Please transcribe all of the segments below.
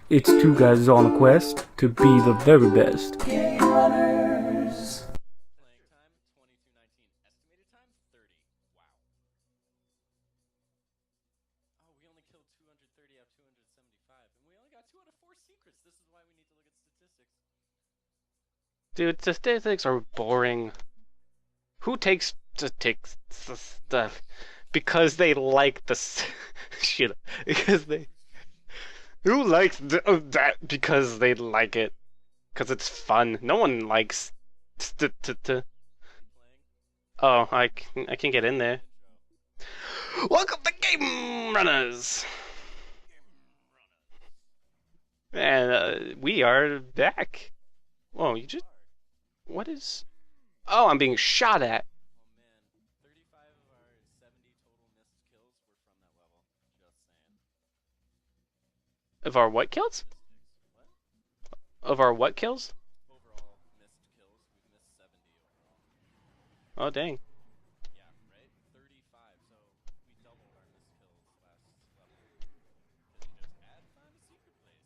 It's two guys on a quest to be the very best. Game runners. Playing time 22:19. Estimated time 30. Wow. Oh, we only killed 230 out of 275, and we only got 2 out of 4 secrets. This is why we need to look at statistics. Dude, statistics are boring. Who takes stuff because they like the shit? Because they who likes that because they like it? Because it's fun. No one likes Playing. Oh, I can get in there. Welcome to Game Runners, and we are back. Whoa, you just what is? Oh, I'm being shot at. Oh man, 35 of our 70 total missed kills were from that level. Just saying. Of our what kills? What? Of our what kills? Overall missed kills. We've missed 70 overall. Oh dang. Yeah, right? 35. So we doubled our missed kills last level. Because you just had to find a secret place.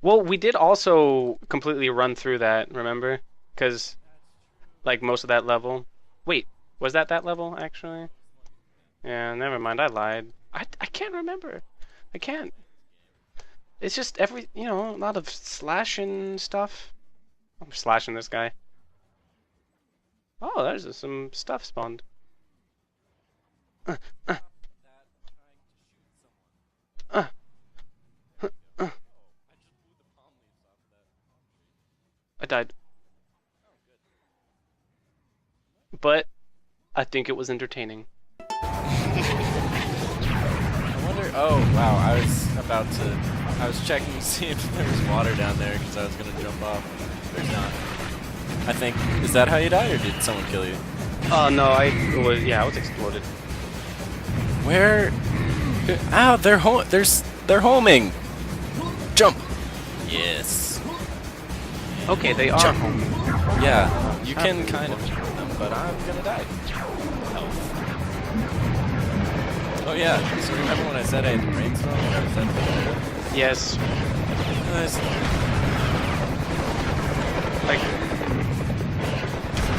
Well, we did also completely run through that, remember? Because That's true. like most of that level. Wait, was that level actually? Yeah, never mind. I lied. I can't remember. I can't. It's just a lot of slashing stuff. I'm slashing this guy. Oh, there's some stuff spawned. That trying to shoot someone. Uh, Oh, I just blew the palm leaves off of that palm tree. I died. Oh, good. But I think it was entertaining. I wonder. Oh, wow. I was checking to see if there was water down there because I was going to jump off. There's not. I think. Is that how you died, or did someone kill you? Oh no, I was exploded. Where? Ow, they're homing. Jump. Yes. Okay, they are Jump. homing. Yeah, you can kind of shoot them, but I'm gonna die. Health. Oh yeah, so remember when I said I had the brainstorm when I was at the Yes. Nice.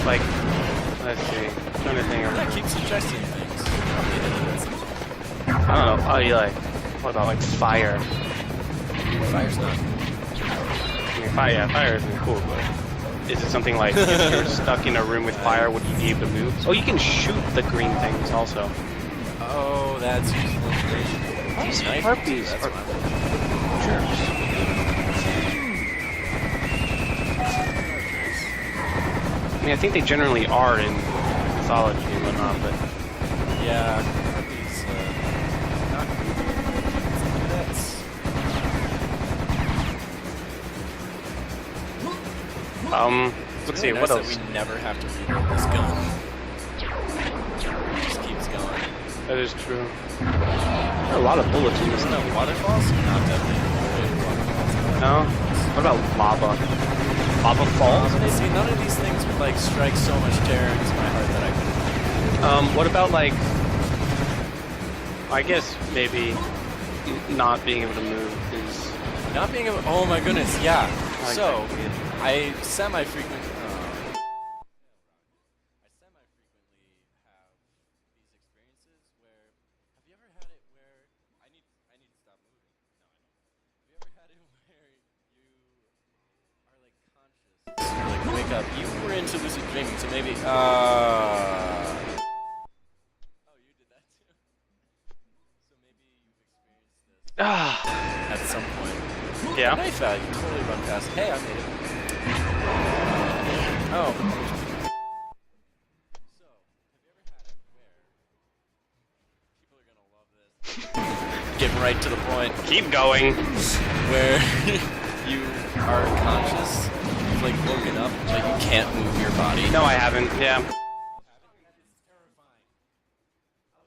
Like, let's see. Trying to think Yeah, of, keep suggesting things. I don't know. Oh, you like, what about like fire? Fire's not. I mean, fire isn't cool, but is it something like if you're stuck in a room with fire, would you be able to move? Oh, you can shoot the green things also. Oh, that's useful information. These Knife, harpies that's are fine. jerks. I mean, I think they generally are in mythology and whatnot, but Yeah, harpies, not that's let's really see, nice what that else? we never have to reload this gun. It just keeps going. That is true. There are a lot of bullets in this Isn't stuff. that waterfalls? Not definitely. Waterfalls. No? What about lava? Lava falls? See, none of these things would like strike so much terror into my heart that I could. What about like, I guess maybe not being able to move is Not being able. Oh my goodness, yeah. like So, that weird. I semi-frequently. I semi-frequently have these experiences where. Have you ever had it where I need to stop moving? No, I don't. Have you ever had it where you are like conscious? You like wake up. You were into lucid dreaming, so maybe. Oh, you did that too. So maybe you've experienced this Ah, at some point. yeah. Knife out. You can totally run past. Hey, I made it. Oh. So, have you ever had it where people are gonna love this? Getting right to the point. Keep going. Where you are conscious, you've like woken up, but you can't move your body. No, I haven't. Yeah. It's terrifying.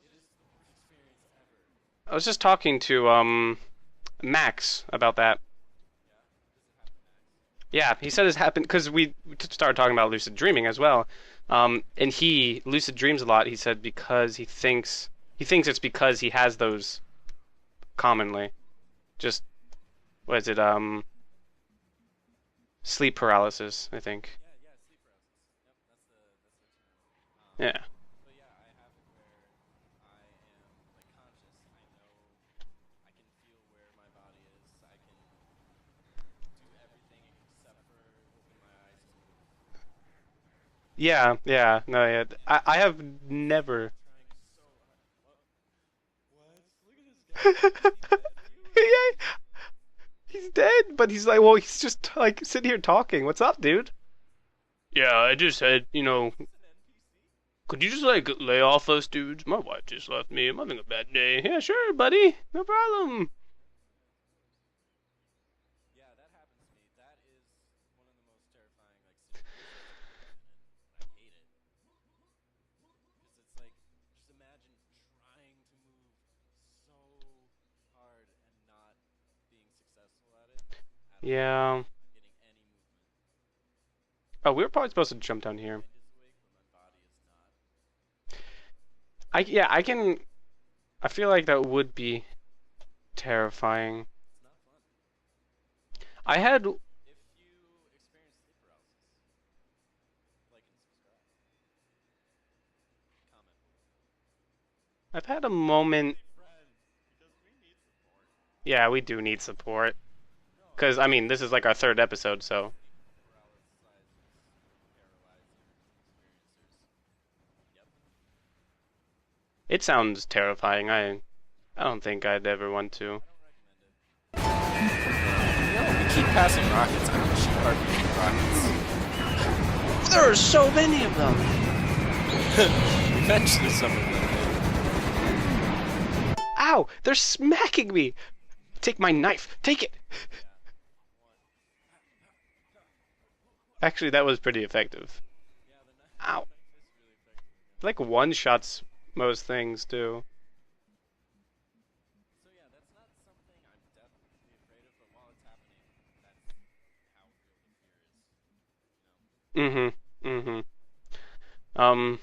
It is the worst experience ever. I was just talking to Max about that. Yeah, he said it's happened because we started talking about lucid dreaming as well. And he lucid dreams a lot. He said because he thinks it's because he has those commonly. Just what is it? Sleep paralysis, I think. Yeah, yeah, sleep paralysis. Yep, that's the term. Yeah. But yeah, I have it where I am like conscious. I know I can feel where my body is. I can do everything except for open my eyes to move. Yeah, yeah, no, yeah. And I it's have physically never. trying so hard. What? Look at this guy. Is he dead? Are you Yeah, okay? he's dead, but he's like, well, he's just like sitting here talking. What's up, dude? Yeah, I just said, Is this an NPC? could you just like lay off us dudes? My wife just left me. I'm having a bad day. Yeah, sure, buddy. No problem. Yeah, that happens to me. That is one of the most terrifying like situations to be put in, and I hate it because it's like just imagine trying to move so hard and not being successful at it at all, Yeah. not getting any movement. Oh, we were probably supposed to jump My down here. mind is awake, but my body is not. Yeah, I can. I feel like that would be terrifying. It's not fun. I had. If you experience sleep paralysis, like and subscribe. Comment below. I've had a moment. Be friends because we need support. Yeah, we do need support. No, Because, I mean, this is like our third episode, so. sleep paralysis. Paralyzing experiencers. Yep. It sounds terrifying. I don't think I'd ever want to. I don't recommend it. We keep passing rockets. I'm gonna shoot RPG rockets. There are so many of them! Eventually, some of them. Ow! They're smacking me! Take my knife! Take it! Actually, that was pretty effective. Yeah, the knife Ow. is really effective. Like one shots most things, too. So yeah, that's not something I'm definitely afraid of, but while it's happening, that's how real the fear is. You know? Mm-hmm. Mm-hmm. Um.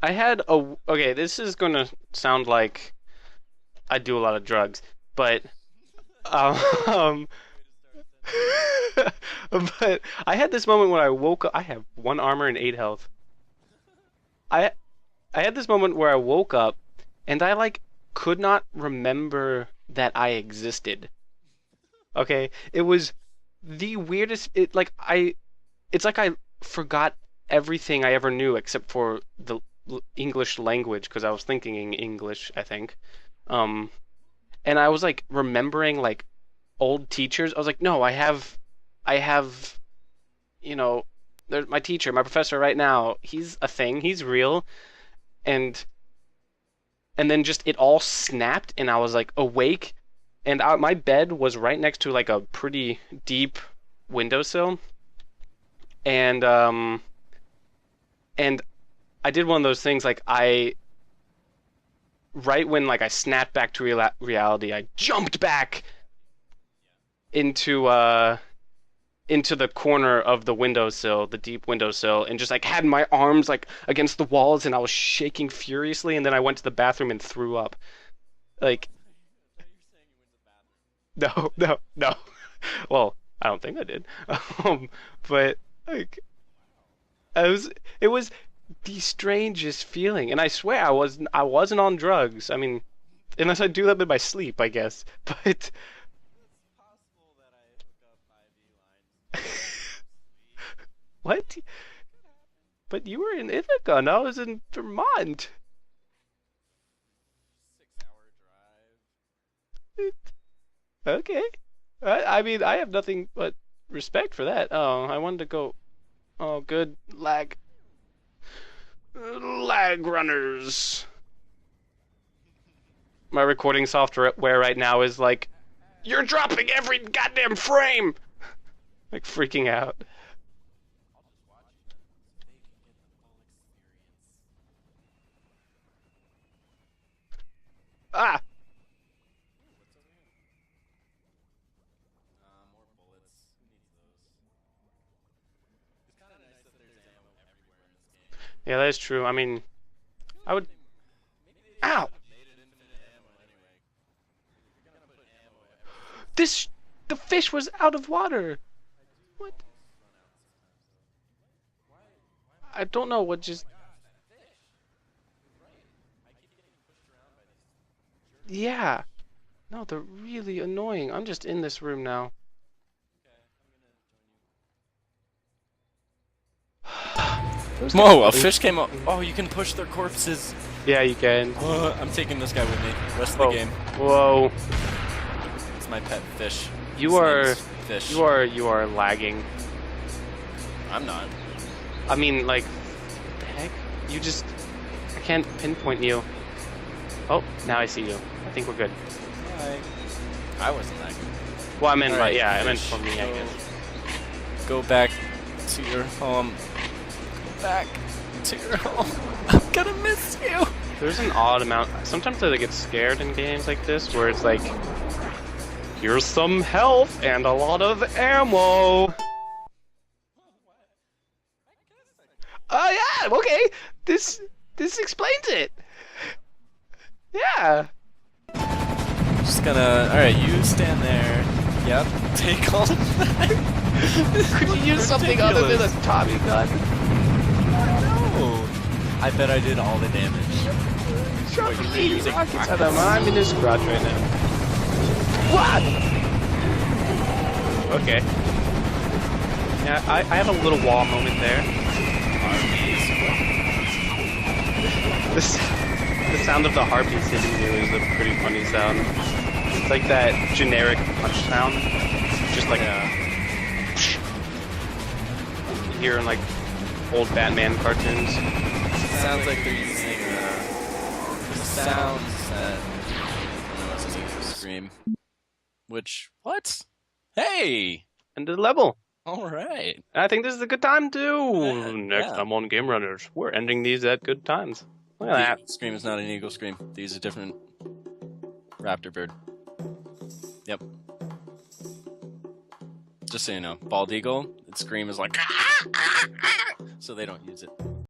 I had a. Okay, this is gonna sound like I do a lot of drugs, but um, Way to start a sentence. but I had this moment when I woke up. I have 1 armor and 8 health. I I had this moment where I woke up and I like could not remember that I existed. Okay, it was the weirdest. It's like I forgot everything I ever knew except for the English language because I was thinking in English, I think. Um, and I was like remembering like old teachers. I was like, no, I have, you know, there's my teacher, my professor right now. He's a thing. He's real. And then just it all snapped, and I was like awake, and my bed was right next to like a pretty deep windowsill, and and I did one of those things like I right when like I snapped back to reality, I jumped back into into the corner of the windowsill, the deep windowsill, and just like had my arms like against the walls, and I was shaking furiously, and then I went to the bathroom and threw up. Like, I thought you were saying you went to the bathroom. no, no, no. Well, I don't think I did. Um, but like, it was the strangest feeling, and I swear I wasn't on drugs. I mean, unless I do that in my sleep, I guess. But It's possible that I hook up IV lines sweet. what? Could happen. But you were in Ithaca, and I was in Vermont. 6 hour drive. Okay. I mean, I have nothing but respect for that. Oh, I wanted to go. Oh, good lag. Lag runners. My recording software right now is like, you're dropping every goddamn frame! Like freaking out. I'll just watch you then, so they can get the full experience. Ah! Ooh, what's over here? More bullets. Who needs those? It's kind of nice that there's ammo everywhere in this game. Yeah, that is true. I mean, I feel I like would. maybe they The fish was out of water. What? I don't know what just. Yeah. No, they're really annoying. I'm just in this room now. Whoa, a fish came up. Oh, you can push their corpses. Yeah, you can. I'm taking this guy with me. Rest of Whoa. the game. Whoa. It's my pet fish. You His are. name's Fish. You are lagging. I'm not. I mean, like, what the heck? You just. I can't pinpoint you. Oh, now I see you. I think we're good. Hi. I wasn't lagging. Well, I meant, All right, like, yeah, I meant Fish, for me, I guess. Go back to your home. Go back to your home. I'm gonna miss you. There's an odd amount. Sometimes I get scared in games like this where it's like, here's some health and a lot of ammo. Oh yeah, okay. This explains it. Yeah. Just gonna. All right, you stand there. Yep. Take all of that. Could you use something other than a Tommy gun? No. I bet I did all the damage. Shot Wait, you're 80 using rockets at rockets? him. I'm in his garage right now. What? Okay. Yeah, I have a little wall moment there. The sound of the harpies hitting you is a pretty funny sound. It's like that generic punch sound. Just like you hear in like old Batman cartoons. Sounds like they're using sounds that Scream. Which what? Hey! End of the level. All right. I think this is a good time too. Yeah, Next yeah. time on Game Runners, we're ending these at good times. Look at that. Scream is not an eagle scream. These are different raptor bird. Yep. Just so you know, bald eagle, its scream is like so they don't use it.